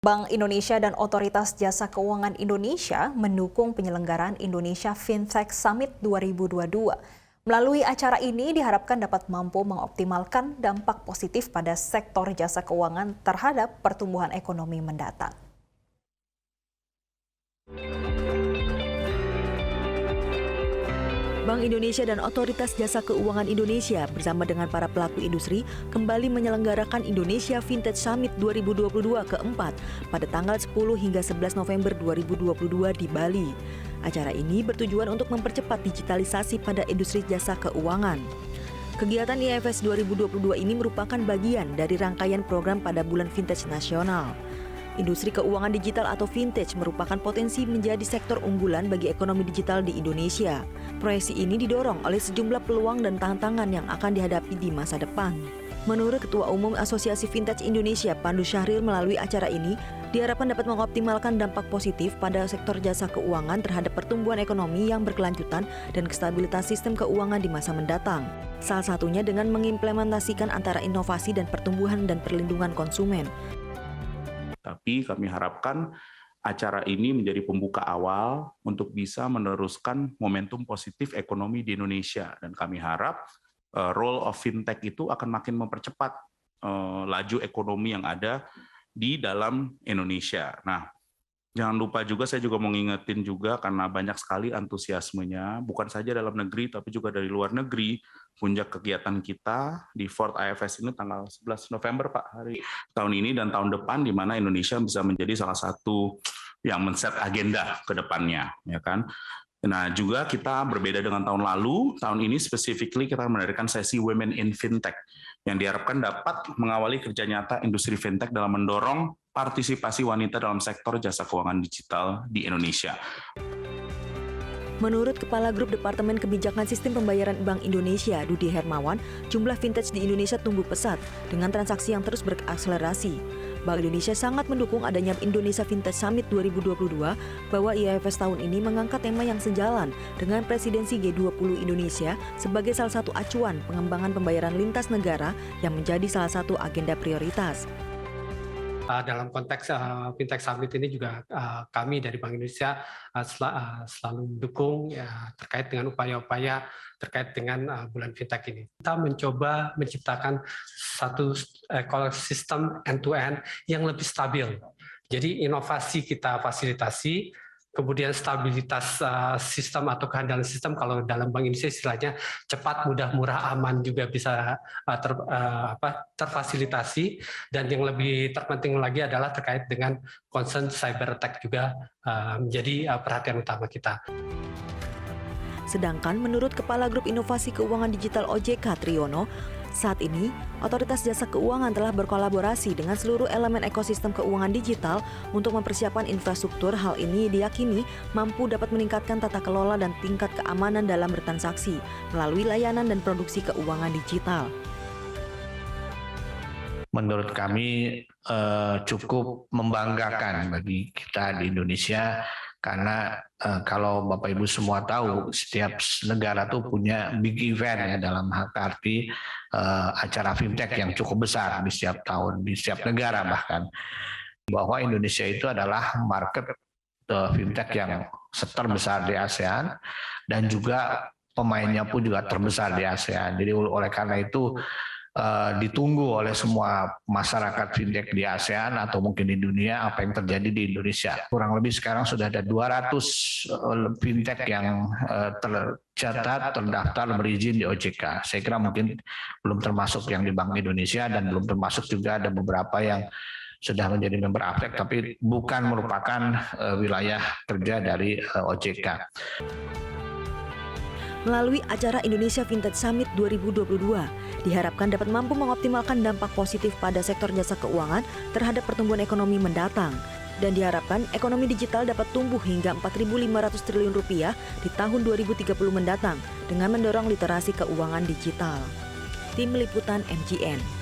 Bank Indonesia dan Otoritas Jasa Keuangan Indonesia mendukung penyelenggaraan Indonesia Fintech Summit 2022. Melalui acara ini diharapkan dapat mampu mengoptimalkan dampak positif pada sektor jasa keuangan terhadap pertumbuhan ekonomi mendatang. Bank Indonesia dan Otoritas Jasa Keuangan Indonesia bersama dengan para pelaku industri kembali menyelenggarakan Indonesia Fintech Summit 2022 keempat pada tanggal 10 hingga 11 November 2022 di Bali. Acara ini bertujuan untuk mempercepat digitalisasi pada industri jasa keuangan. Kegiatan IFS 2022 ini merupakan bagian dari rangkaian program pada Bulan Vintage Nasional. Industri keuangan digital atau vintage merupakan potensi menjadi sektor unggulan bagi ekonomi digital di Indonesia. Proyeksi ini didorong oleh sejumlah peluang dan tantangan yang akan dihadapi di masa depan. Menurut Ketua Umum Asosiasi Vintage Indonesia, Pandu Syahril, melalui acara ini diharapkan dapat mengoptimalkan dampak positif pada sektor jasa keuangan terhadap pertumbuhan ekonomi yang berkelanjutan dan stabilitas sistem keuangan di masa mendatang. Salah satunya dengan mengimplementasikan antara inovasi dan pertumbuhan dan perlindungan konsumen. Tapi kami harapkan acara ini menjadi pembuka awal untuk bisa meneruskan momentum positif ekonomi di Indonesia. Dan kami harap role of fintech itu akan makin mempercepat laju ekonomi yang ada di dalam Indonesia. Nah, jangan lupa juga, saya juga mau ngingetin juga karena banyak sekali antusiasmenya, bukan saja dalam negeri tapi juga dari luar negeri. Puncak kegiatan kita di Fourth IFS ini tanggal 11 November Pak, hari tahun ini dan tahun depan, di mana Indonesia bisa menjadi salah satu yang men-set agenda ke depannya, ya kan. Nah, juga kita berbeda dengan tahun lalu, tahun ini specifically kita mengadakan sesi Women in Fintech yang diharapkan dapat mengawali kerja nyata industri fintech dalam mendorong partisipasi wanita dalam sektor jasa keuangan digital di Indonesia. Menurut Kepala Grup Departemen Kebijakan Sistem Pembayaran Bank Indonesia, Dudi Hermawan, jumlah vintage di Indonesia tumbuh pesat dengan transaksi yang terus berakselerasi. Bank Indonesia sangat mendukung adanya Indonesia Fintech Summit 2022 bahwa IFS tahun ini mengangkat tema yang sejalan dengan presidensi G20 Indonesia sebagai salah satu acuan pengembangan pembayaran lintas negara yang menjadi salah satu agenda prioritas. Dalam konteks Fintech Summit ini juga kami dari Bank Indonesia selalu mendukung ya, terkait dengan upaya-upaya terkait dengan bulan Fintech ini. Kita mencoba menciptakan satu ekosistem end-to-end yang lebih stabil. Jadi inovasi kita fasilitasi, kemudian stabilitas sistem atau kehandalan sistem, kalau dalam Bank Indonesia istilahnya cepat, mudah, murah, aman juga bisa terfasilitasi. Dan yang lebih terpenting lagi adalah terkait dengan concern cyber attack juga menjadi perhatian utama kita. Sedangkan menurut Kepala Grup Inovasi Keuangan Digital OJK Triyono, saat ini, Otoritas Jasa Keuangan telah berkolaborasi dengan seluruh elemen ekosistem keuangan digital untuk mempersiapkan infrastruktur. Hal ini diyakini mampu dapat meningkatkan tata kelola dan tingkat keamanan dalam bertransaksi melalui layanan dan produksi keuangan digital. Menurut kami cukup membanggakan bagi kita di Indonesia, karena kalau Bapak Ibu semua tahu, setiap negara tuh punya big event ya, dalam arti acara fintech yang cukup besar di setiap tahun, di setiap negara bahkan. Bahwa Indonesia itu adalah market fintech yang terbesar di ASEAN dan juga pemainnya pun juga terbesar di ASEAN. Jadi oleh karena itu ditunggu oleh semua masyarakat fintech di ASEAN atau mungkin di dunia apa yang terjadi di Indonesia. Kurang lebih sekarang sudah ada 200 fintech yang tercatat, terdaftar, berizin di OJK. Saya kira mungkin belum termasuk yang di Bank Indonesia dan belum termasuk juga ada beberapa yang sudah menjadi member AFEK tapi bukan merupakan wilayah kerja dari OJK. Melalui acara Indonesia Fintech Summit 2022, diharapkan dapat mampu mengoptimalkan dampak positif pada sektor jasa keuangan terhadap pertumbuhan ekonomi mendatang. Dan diharapkan ekonomi digital dapat tumbuh hingga 4.500 triliun rupiah di tahun 2030 mendatang dengan mendorong literasi keuangan digital. Tim Liputan MGN.